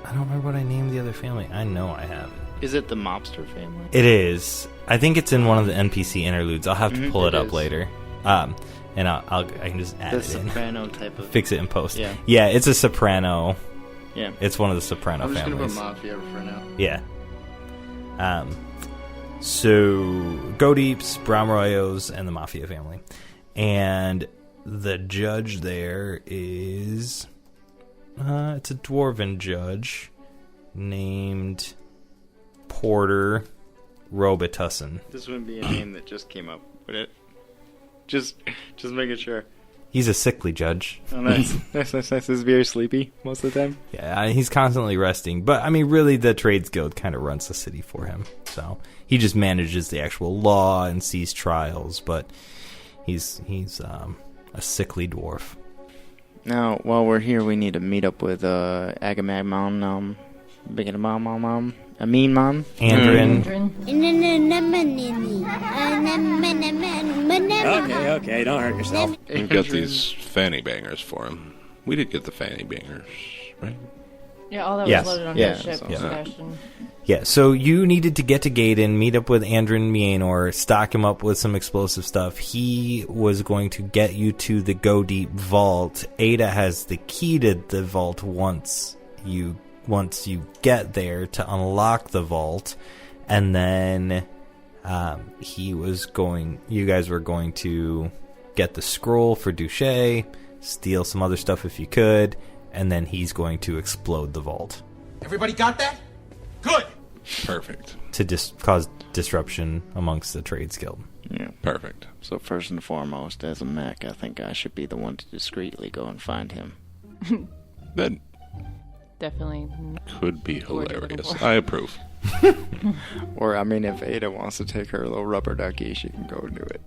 I don't remember what I named the other family. I know I have it. Is it the mobster family? It is. I think it's in one of the NPC interludes. I'll have to pull it up later. And I can just add it in. The soprano type of... Fix it in post. Yeah. Yeah, it's a soprano. Yeah. It's one of the soprano families. I'm just families. going to put Mafia for now. Yeah. So, Godeeps, Bromroyos, and the Mafia family. And the judge there is... it's a dwarven judge named Porter Robitussin. This wouldn't be a name that just came up, would it? Just making sure. He's a sickly judge. Oh, nice. Nice. He's very sleepy most of the time. Yeah, he's constantly resting. But, I mean, really, the Trades Guild kind of runs the city for him. So, he just manages the actual law and sees trials. But he's a sickly dwarf. Now, while we're here, we need to meet up with Agamemnon, Amin Mom. Andrin. Okay, don't hurt yourself. We've got these fanny bangers for him. We did get the fanny bangers, right? Yeah, all that was loaded on his ship. Yeah, so you needed to get to Gadon, meet up with Andrin Myanor, stock him up with some explosive stuff. He was going to get you to the Go Deep vault. Ayda has the key to the vault once you get there to unlock the vault, and then you guys were going to get the scroll for Duché, steal some other stuff if you could, and then he's going to explode the vault. Everybody got that? Good! Perfect. To cause disruption amongst the Trades Guild. Yeah. Perfect. So first and foremost, as a mech, I think I should be the one to discreetly go and find him. That definitely could be hilarious. I approve. Or, I mean, if Ayda wants to take her little rubber ducky, she can go do it.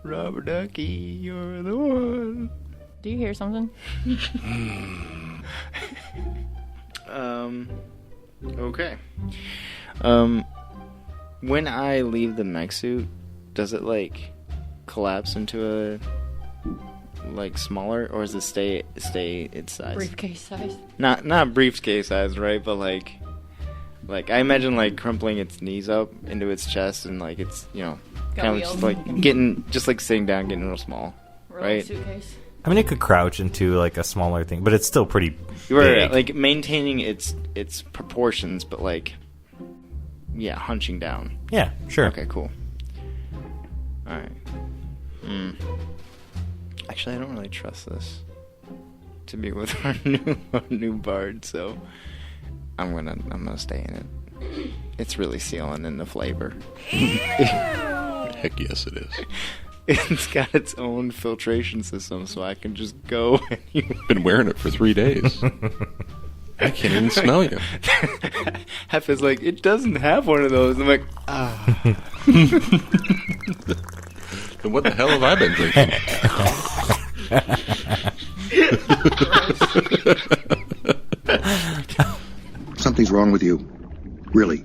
Rubber ducky, you're the one. Do you hear something? Okay. When I leave the mech suit, does it, like, collapse into a, smaller, or does it stay its size? Briefcase size? Not briefcase size, right? But, like, I imagine, like, crumpling its knees up into its chest and, like, it's, kind of just, like, sitting down, getting real small, right? Suitcase. I mean, it could crouch into, like, a smaller thing, but it's still pretty big. Right, like, maintaining its proportions, but, like, hunching down. Yeah, sure. Okay, cool. Alright. Actually, I don't really trust this to be with our new bard, so I'm gonna stay in it. It's really sealing in the flavor. Heck yes, it is. It's got its own filtration system, so I can just go. Been wearing it for 3 days. I can't even smell you. Hef is like, it doesn't have one of those. I'm like, Then what the hell have I been drinking? Something's wrong with you. Really.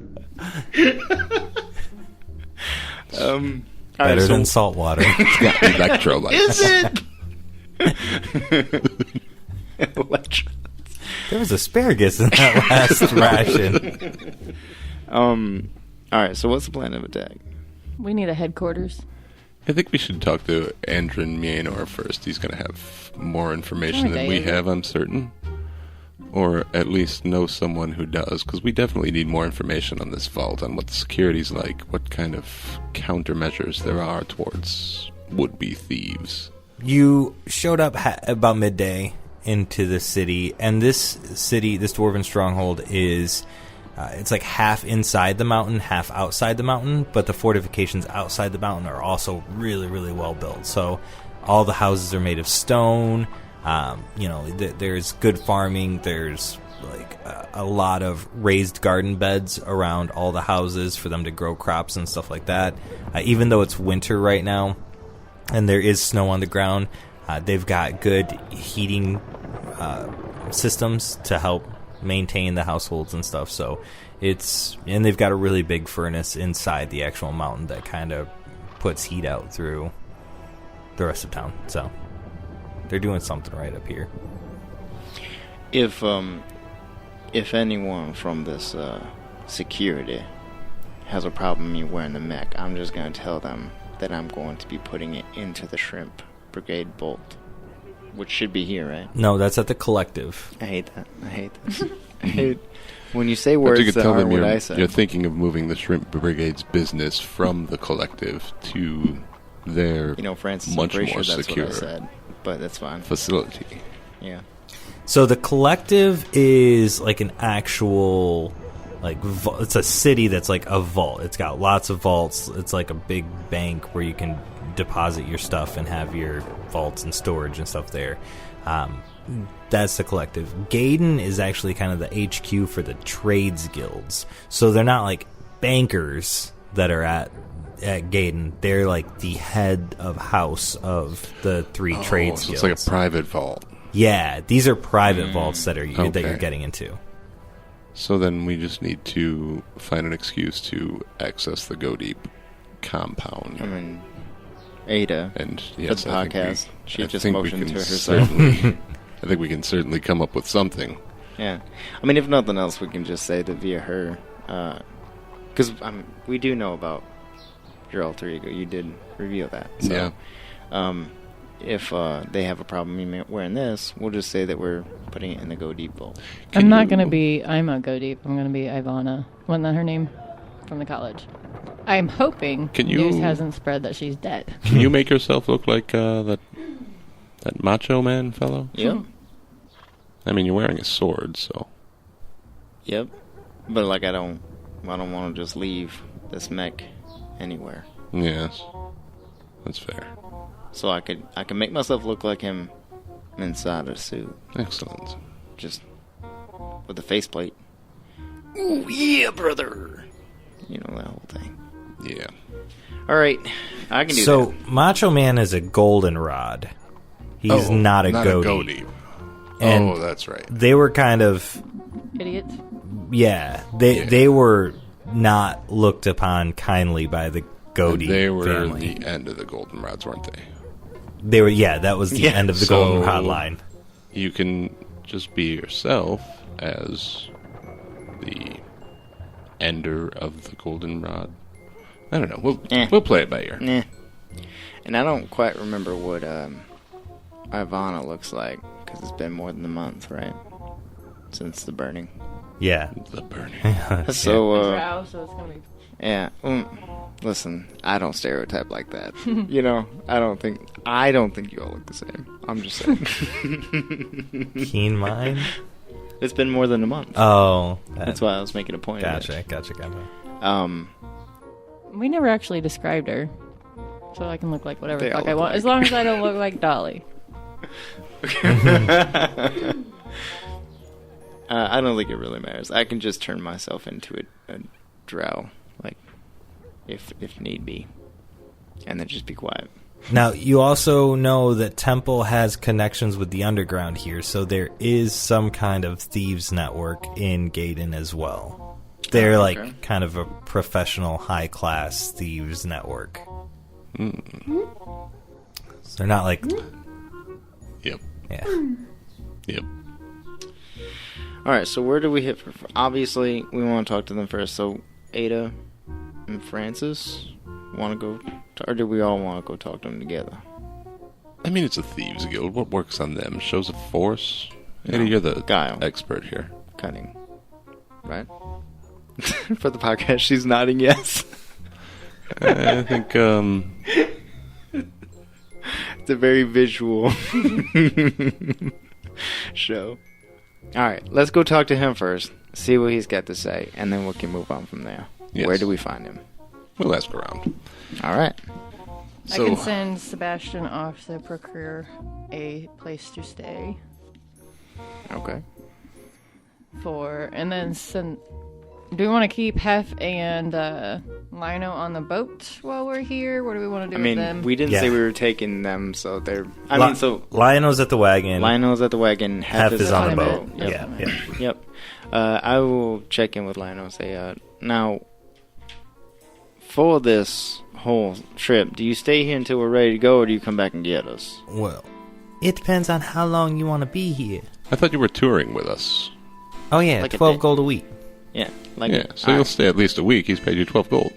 Better than salt water. It's got electrolytes. Is it? Electrolytes. There was asparagus in that last ration. Alright, so what's the plan of attack? We need a headquarters. I think we should talk to Andrin Myanor first. He's going to have more information than we have, I'm certain. Or at least know someone who does, because we definitely need more information on this vault, on what the security's like, what kind of countermeasures there are towards would-be thieves. You showed up about midday into the city, and this dwarven stronghold is... it's like half inside the mountain, half outside the mountain, but the fortifications outside the mountain are also really, really well built. So all the houses are made of stone. There's good farming. There's like a lot of raised garden beds around all the houses for them to grow crops and stuff like that. Even though it's winter right now and there is snow on the ground, they've got good heating systems to help maintain the households and stuff. So and they've got a really big furnace inside the actual mountain that kind of puts heat out through the rest of town. So they're doing something right up here. If anyone from this security has a problem me wearing the mech, I'm just going to tell them that I'm going to be putting it into the Shrimp Brigade Bolt, which should be here, right? No, that's at the Collective. I hate that. I hate this. I hate when you say words that aren't what I said. You're thinking of moving the Shrimp Brigade's business from the Collective to their Francis, much I'm more sure that's secure what I said, but that's fine. facility. Yeah. So the Collective is like an actual, like, it's a city that's like a vault. It's got lots of vaults. It's like a big bank where you can deposit your stuff and have your vaults and storage and stuff there. That's the Collective. Gadon is actually kind of the HQ for the trades guilds. So they're not like bankers that are at Gadon. They're like the head of house of the three trades so guilds. It's like a private vault. Yeah, these are private vaults that you're getting into. So then we just need to find an excuse to access the Go Deep compound. I mean, Ayda, and for the podcast, she just motioned to herself. I think we can certainly come up with something. Yeah. I mean, if nothing else, we can just say that via her. Because we do know about your alter ego. You did reveal that. So, yeah. If they have a problem wearing this, we'll just say that we're putting it in the Go Deep Bowl. I'm not going to be Ima Go Deep. I'm going to be Ivana. Wasn't that her name? From the college. I'm hoping news hasn't spread that she's dead. Can you make yourself look like that macho man fellow? Yep. I mean, you're wearing a sword, so. Yep. But like I don't want to just leave this mech anywhere. Yes. That's fair. So I can make myself look like him inside a suit. Excellent. Just with a faceplate. Ooh, yeah, brother. You know, that whole thing. Yeah. All right. I can do that. So Macho Man is a goldenrod. He's not a goatee. And that's right. They were kind of idiots. Yeah, they were not looked upon kindly by the Goatee They were family. the end of the goldenrods, weren't they? They were. Yeah, that was the end of the goldenrod line. You can just be yourself as the ender of the goldenrod. I don't know. We'll play it by ear. And I don't quite remember what Ivana looks like, because it's been more than a month, right? Since the burning. Yeah. The burning. So, so it's gonna be... Yeah. Listen, I don't stereotype like that. You know, I don't think you all look the same. I'm just saying. Keen mind? It's been more than a month. Oh. That's why I was making a point of it. Gotcha. We never actually described her. So I can look like whatever the fuck I want. As long as I don't look like Dolly. I don't think it really matters. I can just turn myself into a drow, like, if need be. And then just be quiet. Now, you also know that Temple has connections with the underground here, so there is some kind of thieves network in Gadon as well. They're like kind of a professional, high-class thieves network. So they're not like... Yep. Yeah. Yep. Alright, so where do we hit for... Obviously, we want to talk to them first. So, Ayda and Francis want to go... Or do we all want to go talk to them together? I mean, it's a thieves guild. What works on them? Shows of force? No. Ayda, you're the Guile. expert here. Cunning. Right? For the podcast, she's nodding yes. I think, It's a very visual show. Alright, let's go talk to him first. See what he's got to say. And then we can move on from there. Yes. Where do we find him? We'll ask around. Alright. I can send Sebastian off to procure a place to stay. Okay. And then do we want to keep Hef and Lino on the boat while we're here? What do we want to do with them? We didn't say we were taking them, so they're... Lino's at the wagon. Hef is on the boat. Yep. I will check in with Lino and say, now, for this whole trip, do you stay here until we're ready to go, or do you come back and get us? Well, it depends on how long you want to be here. I thought you were touring with us. Oh, yeah, Like 12 gold a week. Yeah. So you'll stay at least a week. He's paid you 12 gold.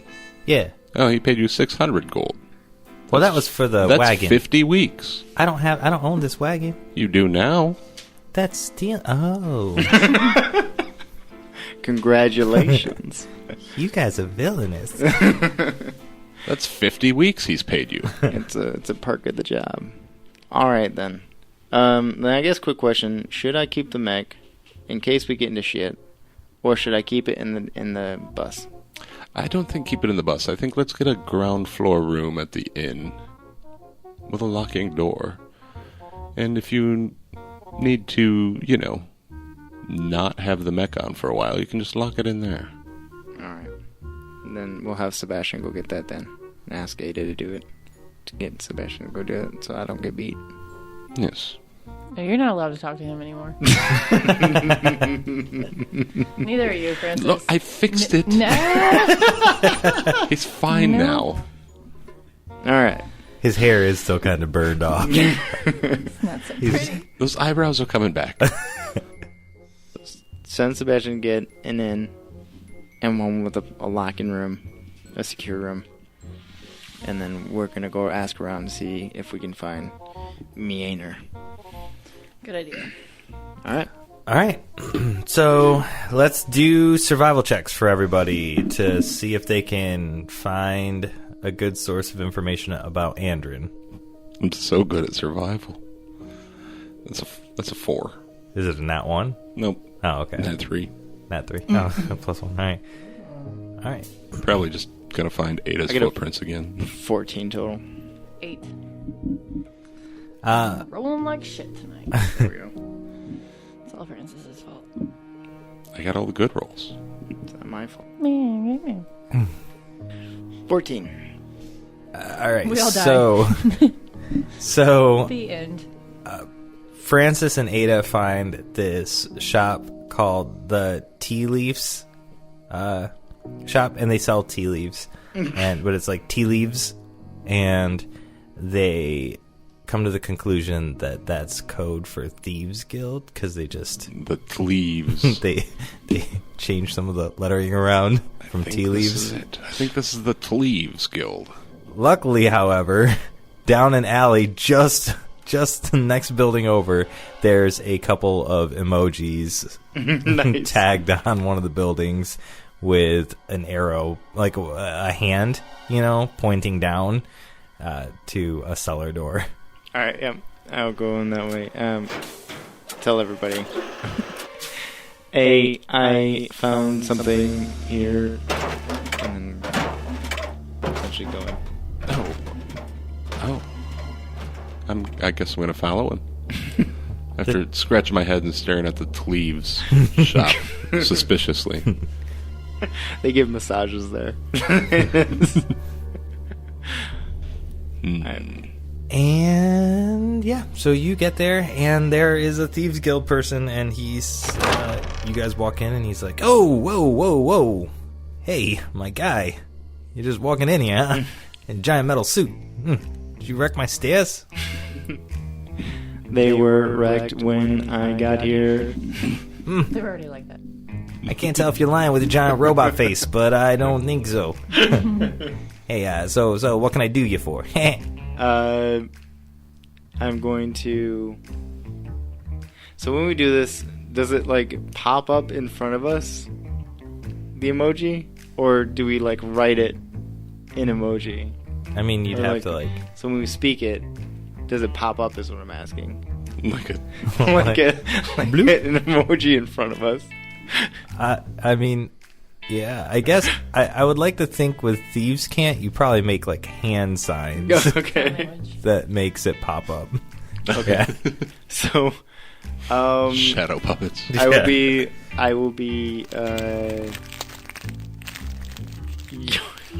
Yeah. Oh, he paid you 600 gold. Well, that was for the that's wagon. 50 weeks. I don't own this wagon. You do now. That's steal. Oh. Congratulations. You guys are villainous. That's 50 weeks he's paid you. It's a perk of the job. All right, then. Then I guess quick question. Should I keep the mech in case we get into shit? Or should I keep it in the bus? I don't think keep it in the bus. I think let's get a ground floor room at the inn with a locking door. And if you need to, not have the mech on for a while, you can just lock it in there. Alright. And then we'll have Sebastian go get that then. And ask Ayda to do it. To get Sebastian to go do it so I don't get beat. Yes. No, you're not allowed to talk to him anymore. Neither are you, Francis. Look, I fixed it. No. He's fine now. Alright. His hair is still kind of burned off. It's not so pretty. Those eyebrows are coming back. Send Sebastian to get an inn and one with a locking room, a secure room. And then we're going to go ask around to see if we can find Myanor. Good idea. Alright. Alright. So, let's do survival checks for everybody to see if they can find a good source of information about Andrin. I'm so good at survival. That's a 4. Is it a nat 1? Nope. Oh, okay. Nat 3. Nat 3. Oh, +1. Alright. Alright. Probably just gonna find Ayda's footprints again. 14 total. 8. Rolling like shit tonight. There we go. It's all Francis's fault. I got all the good rolls. It's not my fault. 14. Alright, We all died. So The end. Francis and Ayda find this shop called the Tea Leaves shop, and they sell tea leaves, but it's like tea leaves, and they come to the conclusion that that's code for Thieves Guild because they just the Tleaves. they changed some of the lettering around from tea leaves. I think this is the Tleaves Guild. Luckily, however, down an alley just the next building over, there's a couple of emojis Nice. tagged on one of the buildings with an arrow, like a hand, pointing down to a cellar door. Alright, yep. I'll go in that way. Tell everybody. I found something here. And then essentially go in. Oh. I guess I'm going to follow him. After scratching my head and staring at the Tleaves shop suspiciously. They give massages there. And yeah, so you get there, and there is a Thieves Guild person, and he's you guys walk in, and he's like, "Oh, whoa, hey, my guy, you're just walking in here, huh? In a giant metal suit. Did you wreck my stairs?" They were wrecked when I got here. They were already like that. I can't tell if you're lying with a giant robot face, but I don't think so. Hey, so what can I do you for? I'm going to... So when we do this, does it, pop up in front of us? The emoji? Or do we, write it in emoji? I mean, you'd have to, So when we speak it, does it pop up is what I'm asking. Like an emoji in front of us. I mean... Yeah, I guess I would like to think with Thieves' Cant, you probably make hand signs Okay. that makes it pop up. Okay. So Shadow puppets. I will be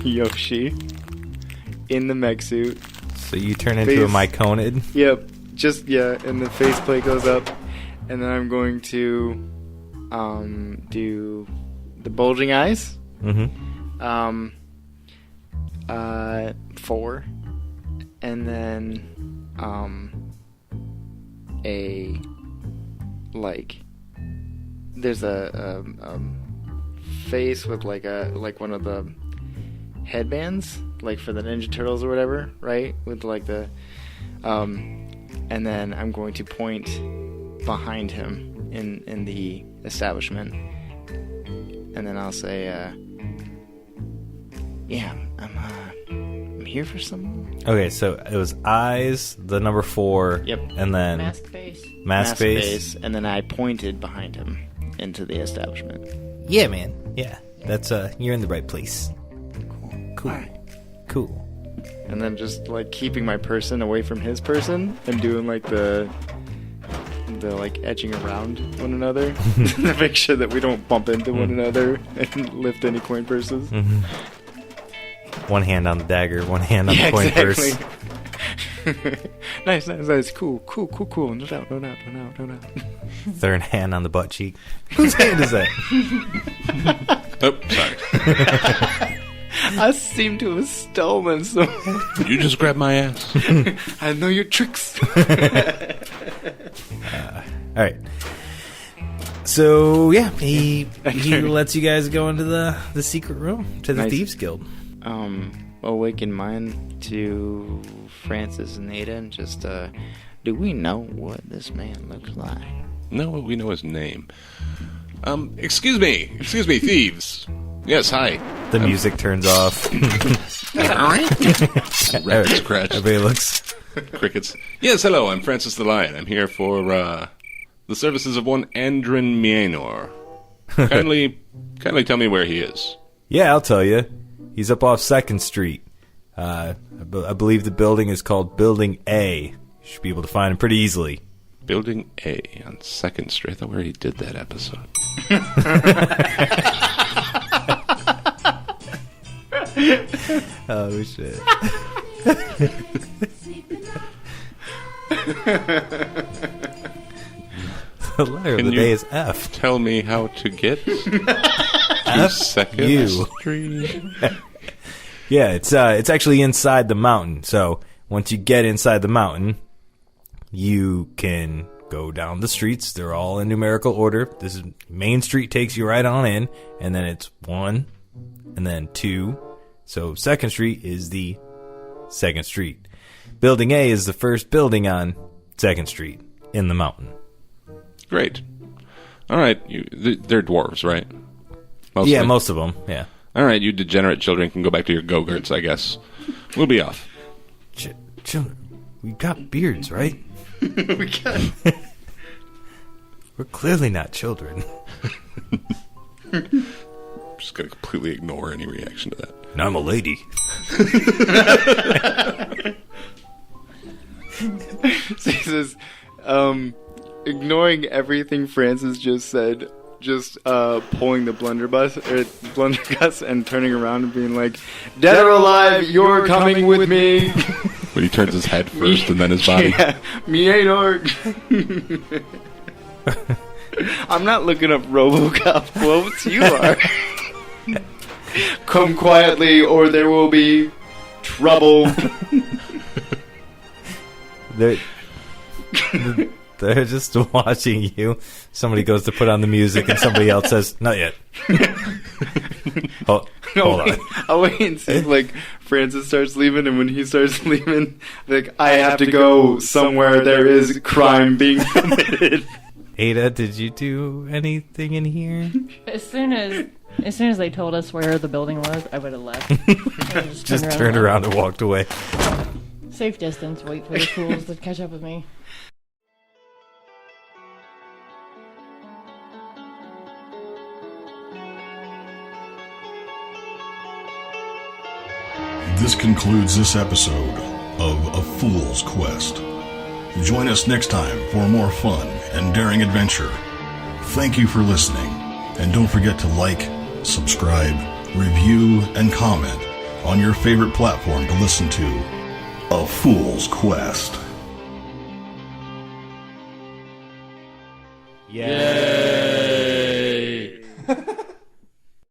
Yoshi in the mech suit. So you turn into a Myconid? Yep. And the faceplate goes up, and then I'm going to do the bulging eyes. Mm-hmm. 4, and then there's a face with like one of the headbands, like for the Ninja Turtles or whatever, right? With like the and then I'm going to point behind him in the establishment, and then I'll say, yeah, I'm here for someone. Okay, so it was eyes, the number 4, yep, and then mask face, and then I pointed behind him into the establishment. Yeah, man. Yeah, that's you're in the right place. Cool. Right. Cool. And then just like keeping my person away from his person and doing like the like edging around one another to make sure that we don't bump into one another and lift any coin purses. Mm-hmm. One hand on the dagger, one hand on the coin purse. Nice. Cool. No doubt. Third hand on the butt cheek. Whose hand is that? Oh, sorry. I seem to have stolen some. You just grabbed my ass. I know your tricks. All right. So yeah, he lets you guys go into the secret room to the Thieves Guild. Awaken mind to Francis and Ayda, and just do we know what this man looks like? No, we know his name. Excuse me, thieves. Yes, hi. The music turns off. Rabbit scratch. Everybody looks. Crickets. Yes, hello, I'm Francis the Lion. I'm here for the services of one Andrin Myanor. Kindly tell me where he is. Yeah, I'll tell you. He's up off 2nd Street. I believe the building is called Building A. You should be able to find him pretty easily. Building A on 2nd Street. I thought we already did that episode. Oh, shit. The letter of the day is F. Tell me how to get to 2nd Street. Yeah, it's actually inside the mountain. So once you get inside the mountain, you can go down the streets. They're all in numerical order. This is Main Street takes you right on in, and then it's 1, and then 2. So 2nd Street is the 2nd Street. Building A is the first building on 2nd Street in the mountain. Great. All right, they're dwarves, right? Mostly. Yeah, most of them. Yeah. All right, you degenerate children can go back to your go-gurts, I guess. We'll be off. Children, we got beards, right? We got. We're clearly not children. I'm just gonna completely ignore any reaction to that. And I'm a lady. So he says, ignoring everything Francis just said, just pulling the blunderbuss and turning around and being like, "Dead or alive, you're coming with me." When he turns his head first and then his body. Yeah, Myanor. I'm not looking up RoboCop quotes. You are. Come quietly, or there will be trouble. They're just watching you. Somebody goes to put on the music, and somebody else says, "Not yet." Hold on. I'll wait and see if, like, Francis starts leaving, and when he starts leaving, like, I have to go somewhere there is crime being committed. Ayda, did you do anything in here? As soon as they told us where the building was, I would have left. Just turned around and walked away. Safe distance, wait for the fools to catch up with me. This concludes this episode of A Fool's Quest. Join us next time for more fun and daring adventure. Thank you for listening, and don't forget to like, subscribe, review, and comment on your favorite platform to listen to A Fool's Quest. Yeah.